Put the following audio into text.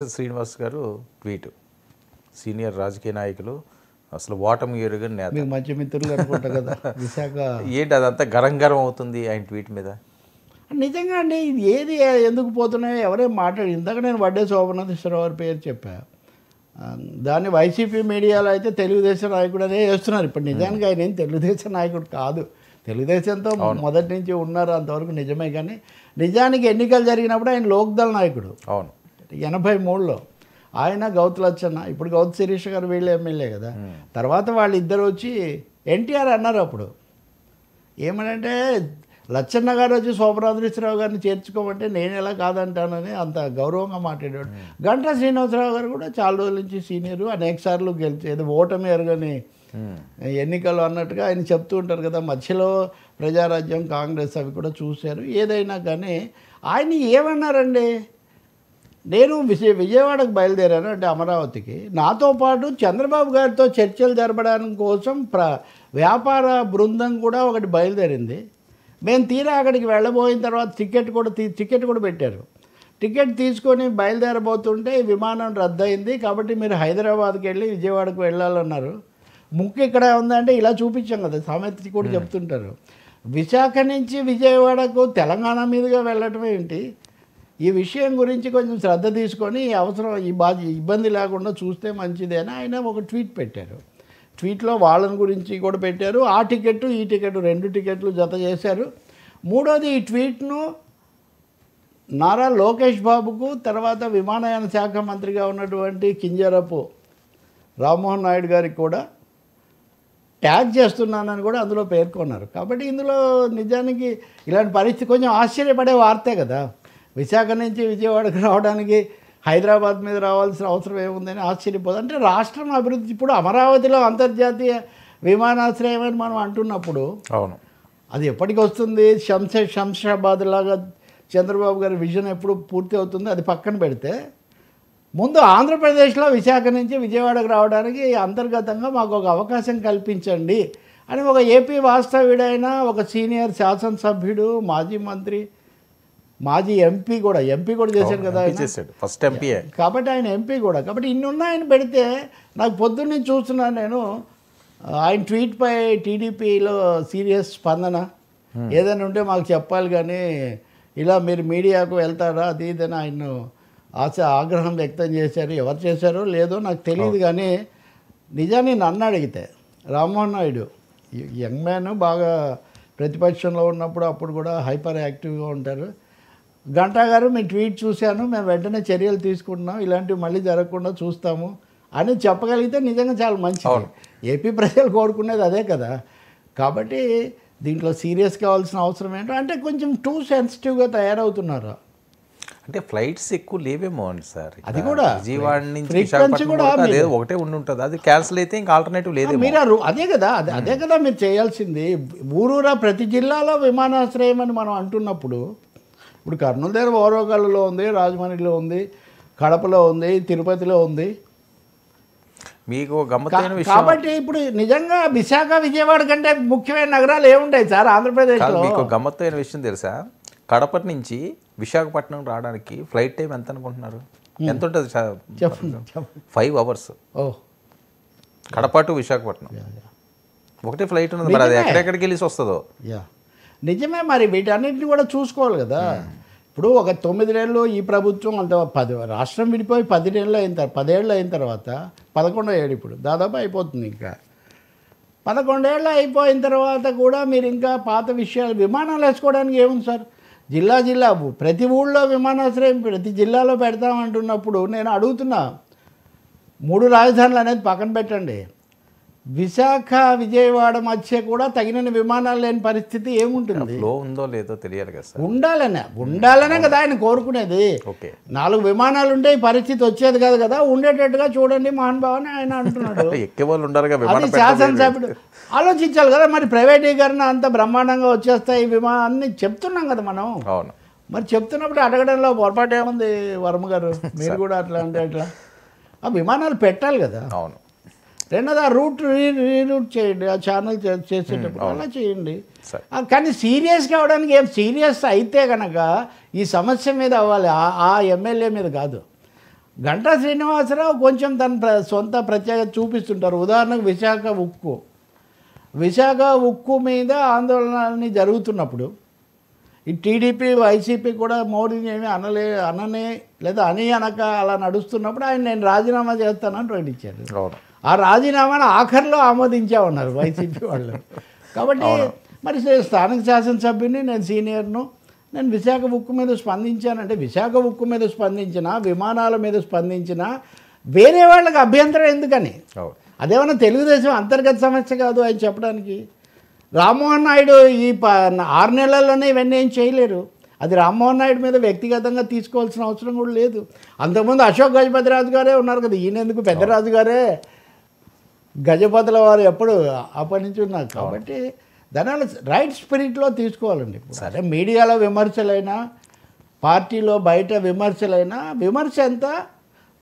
శ్రీనివాస్ గారు tweet senior రాజకీయ నాయకులు అసలు ఓటమి ఎరుగని నేత మీకు మంచి మిత్రులు అనుకుంటా కదా విశాఖ ఏంటి అదంతా గరం అవుతుంది ఆయన ట్వీట్ మీద నిజంగా అండి ఇది ఏది ఎందుకు పోతున్నాయో ఎవరేం మాట్లాడి ఇందాక నేను వడ్డే శోభనాథేశ్వరరావు గారి పేరు చెప్పా దాన్ని వైసీపీ మీడియాలో అయితే తెలుగుదేశం నాయకుడు అనే వేస్తున్నారు ఇప్పుడు నిజానికి ఆయన ఏం తెలుగుదేశం నాయకుడు కాదు తెలుగుదేశంతో మొదటి నుంచి ఉన్నారు అంతవరకు నిజమే కానీ నిజానికి ఎన్నికలు జరిగినప్పుడు ఆయన లోక్దళ నాయకుడు అవును 83లో ఆయన గౌతు లచ్చన్న ఇప్పుడు గౌతు శిరీష్ గారు వీళ్ళు ఎమ్మెల్యే కదా తర్వాత వాళ్ళిద్దరు వచ్చి ఎన్టీఆర్ అన్నారు అప్పుడు ఏమనంటే లచ్చన్న గారు వచ్చి శోభనాథేశ్వరరావు గారిని చేర్చుకోమంటే నేను ఎలా కాదంటానని అంత గౌరవంగా మాట్లాడాడు గంటా శ్రీనివాసరావు గారు కూడా చాలా రోజుల నుంచి సీనియరు అనేక సార్లు గెలిచేది ఓటమి ఎరగని ఎన్నికలు అన్నట్టుగా ఆయన చెప్తూ ఉంటారు కదా మధ్యలో ప్రజారాజ్యం కాంగ్రెస్ అవి కూడా చూశారు ఏదైనా కానీ ఆయన ఏమన్నారండి నేను విజయవాడకు బయలుదేరాను అంటే అమరావతికి నాతో పాటు చంద్రబాబు గారితో చర్చలు జరపడానికి కోసం వ్యాపార బృందం కూడా ఒకటి బయలుదేరింది మేము తీరా అక్కడికి వెళ్ళబోయిన తర్వాత టికెట్ కూడా పెట్టారు టికెట్ తీసుకొని బయలుదేరబోతుంటే విమానం రద్దయింది కాబట్టి మీరు హైదరాబాద్కి వెళ్ళి విజయవాడకు వెళ్ళాలన్నారు ముక్కు ఇక్కడ ఉందంటే ఇలా చూపించాం కదా సామెత కూడా చెప్తుంటారు విశాఖ నుంచి విజయవాడకు తెలంగాణ మీదుగా వెళ్ళటం ఏంటి ఈ విషయం గురించి కొంచెం శ్రద్ధ తీసుకొని అవసరం ఇబ్బంది లేకుండా చూస్తే మంచిది అని ఆయన ఒక ట్వీట్ పెట్టారు ట్వీట్లో వాళ్ళని గురించి కూడా పెట్టారు ఆ టికెట్ ఈ టికెట్ 2 టికెట్లు జత చేశారు మూడోది ఈ ట్వీట్ను నారా లోకేష్ బాబుకు తర్వాత విమానయాన శాఖ మంత్రిగా ఉన్నటువంటి కింజరపు రామ్మోహన్ నాయుడు గారికి కూడా ట్యాగ్ చేస్తున్నానని కూడా అందులో పేర్కొన్నారు కాబట్టి ఇందులో నిజానికి ఇలాంటి పరిస్థితి కొంచెం ఆశ్చర్యపడే వార్తే కదా విశాఖ నుంచి విజయవాడకు రావడానికి హైదరాబాద్ మీద రావాల్సిన అవసరం ఏముందని ఆశ్చర్యపోదు అంటే రాష్ట్రం అభివృద్ధి ఇప్పుడు అమరావతిలో అంతర్జాతీయ విమానాశ్రయం అని మనం అంటున్నప్పుడు అవును అది ఎప్పటికి వస్తుంది శంషాబాద్ లాగా చంద్రబాబు గారి విజన్ ఎప్పుడు పూర్తి అవుతుంది అది పక్కన పెడితే ముందు ఆంధ్రప్రదేశ్లో విశాఖ నుంచి విజయవాడకు రావడానికి అంతర్గతంగా మాకు ఒక అవకాశం కల్పించండి అని ఒక ఏపీ వాస్తవ్యుడైన ఒక సీనియర్ శాసనసభ్యుడు మాజీ మంత్రి మాజీ ఎంపీ కూడా చేశారు కదా ఫస్ట్ ఎంపీ కాబట్టి ఆయన ఎంపీ కూడా కాబట్టి ఇన్ని ఉన్నాయని పెడితే నాకు పొద్దున్నే చూస్తున్నాను నేను ఆయన ట్వీట్పై టీడీపీలో సీరియస్ స్పందన ఏదైనా ఉంటే మాకు చెప్పాలి కానీ ఇలా మీరు మీడియాకు వెళ్తారా అది ఇదని ఆయన ఆగ్రహం వ్యక్తం చేశారు ఎవరు చేశారో లేదో నాకు తెలియదు కానీ నిజాన్ని నన్ను అడిగితే రామ్మోహన్ నాయుడు యంగ్ మ్యాన్ బాగా ప్రతిపక్షంలో ఉన్నప్పుడు అప్పుడు కూడా హైపర్ యాక్టివ్గా ఉంటారు గంటా గారు మీ ట్వీట్ చూశాను మేము వెంటనే చర్యలు తీసుకుంటున్నాం ఇలాంటివి మళ్ళీ జరగకుండా చూస్తాము అని చెప్పగలిగితే నిజంగా చాలా మంచిది ఏపీ ప్రజలు కోరుకునేది అదే కదా కాబట్టి దీంట్లో సీరియస్ కావాల్సిన అవసరం ఏంటో అంటే కొంచెం టూ సెన్సిటివ్గా తయారవుతున్నారు అంటే ఫ్లైట్స్ ఎక్కువ లేవేమో అండి సార్ అది కూడా విజయవాడ నుంచి ఒకటే ఉంటుంది అది క్యాన్సిల్ అయితే ఇంకా ఆల్టర్నేటివ్ లేదు మీరు అదే కదా మీరు చేయాల్సింది ఊరూరా ప్రతి జిల్లాలో విమానాశ్రయం అని మనం అంటున్నప్పుడు ఇప్పుడు కర్నూలు దగ్గర ఓరోగల్లులో ఉంది రాజమండ్రిలో ఉంది కడపలో ఉంది తిరుపతిలో ఉంది మీకు గమ్మత్తైన విషయం కాబట్టి ఇప్పుడు నిజంగా విశాఖ విజయవాడ కంటే ముఖ్యమైన నగరాలు ఏముంటాయి సార్ ఆంధ్రప్రదేశ్లో మీకు గమ్మత్తైన విషయం తెలుసా కడప నుంచి విశాఖపట్నం రావడానికి ఫ్లైట్ టైం ఎంత అనుకుంటున్నారు ఎంత ఉంటుంది 5 hours కడప టు విశాఖపట్నం ఒకటే ఫ్లైట్ ఉన్నది మరి అది ఎక్కడెక్కడికి వెళ్ళి వస్తుందో నిజమే మరి వీటన్నిటిని కూడా చూసుకోవాలి కదా ఇప్పుడు ఒక 9 నెలలు ఈ ప్రభుత్వం అంత 10 రాష్ట్రం విడిపోయి 10 నెలలు అయిన 10 ఏళ్ళు అయిన తర్వాత 11వ ఏడు ఇప్పుడు దాదాపు అయిపోతుంది ఇంకా 11 ఏళ్ళు అయిపోయిన తర్వాత కూడా మీరు ఇంకా పాత విషయాలు విమానాలు వేసుకోవడానికి ఏముంది సార్ జిల్లా ప్రతి ఊళ్ళో విమానాశ్రయం ప్రతి జిల్లాలో పెడతామంటున్నప్పుడు నేను అడుగుతున్నా 3 రాజధానులు అనేది పక్కన పెట్టండి విశాఖ విజయవాడ మధ్య కూడా తగినన్ని విమానాలు లేని పరిస్థితి ఏముంటుంది ఫ్లో ఉందో లేదో తెలియాలి కదా సార్ ఉండాలనే కదా ఆయన కోరుకునేది 4 విమానాలు ఉంటే ఈ పరిస్థితి వచ్చేది కాదు కదా ఉండేటట్టుగా చూడండి మహానుభావని ఆయన అంటున్నాడు అది శాసనసభ్యుడు ఆలోచించాలి కదా మరి ప్రైవేటీకరణ అంత బ్రహ్మాండంగా వచ్చేస్తాయి విమానాన్ని చెప్తున్నాం కదా మనం అవును మరి చెప్తున్నప్పుడు అడగడంలో పొరపాటు ఏముంది వర్మ గారు మీరు కూడా అట్లా అంటే అట్లా ఆ విమానాలు పెట్టాలి కదా అవును రెండోది ఆ రీరూట్ చేయండి ఆ ఛానల్ చేసేటప్పుడు అలా చేయండి కానీ సీరియస్ కావడానికి ఏం సీరియస్ అయితే కనుక ఈ సమస్య మీద అవ్వాలి ఆ ఎమ్మెల్యే మీద కాదు గంటా శ్రీనివాసరావు కొంచెం తన సొంత ప్రత్యేకత చూపిస్తుంటారు. ఉదాహరణకు విశాఖ ఉక్కు మీద ఆందోళనని జరుగుతున్నప్పుడు ఈ టీడీపీ వైసీపీ కూడా మోడీని ఏమీ అననే లేదా అనక అలా నడుస్తున్నప్పుడు ఆయన నేను రాజీనామా చేస్తానని ప్రకటించారు. ఆ రాజీనామాను ఆఖరిలో ఆమోదించామన్నారు వైసీపీ వాళ్ళు. కాబట్టి మరి స్థానిక శాసనసభ్యుని, నేను సీనియర్ను, నేను విశాఖ ఉక్కు మీద స్పందించానంటే విశాఖ ఉక్కు మీద స్పందించిన, విమానాల మీద స్పందించిన వేరే వాళ్ళకి అభ్యంతరం ఎందుకని? అదేమన్నా తెలుగుదేశం అంతర్గత సమస్య కాదు ఆయన చెప్పడానికి. రామ్మోహన్ నాయుడు ఈ 6 నెలల్లోనే ఇవన్నీ ఏం చేయలేరు. అది రామ్మోహన్ నాయుడు మీద వ్యక్తిగతంగా తీసుకోవాల్సిన అవసరం కూడా లేదు. అంతకుముందు అశోక్ గజపతిరాజు గారే ఉన్నారు కదా, ఈయనెందుకు? పెద్దరాజు గారే గజపతుల వారు ఎప్పుడు అప్పటి నుంచి ఉన్నారు. కాబట్టి దాని రైట్ స్పిరిట్లో తీసుకోవాలండి. సరే మీడియాలో విమర్శలైనా, పార్టీలో బయట విమర్శలైనా, విమర్శ ఎంత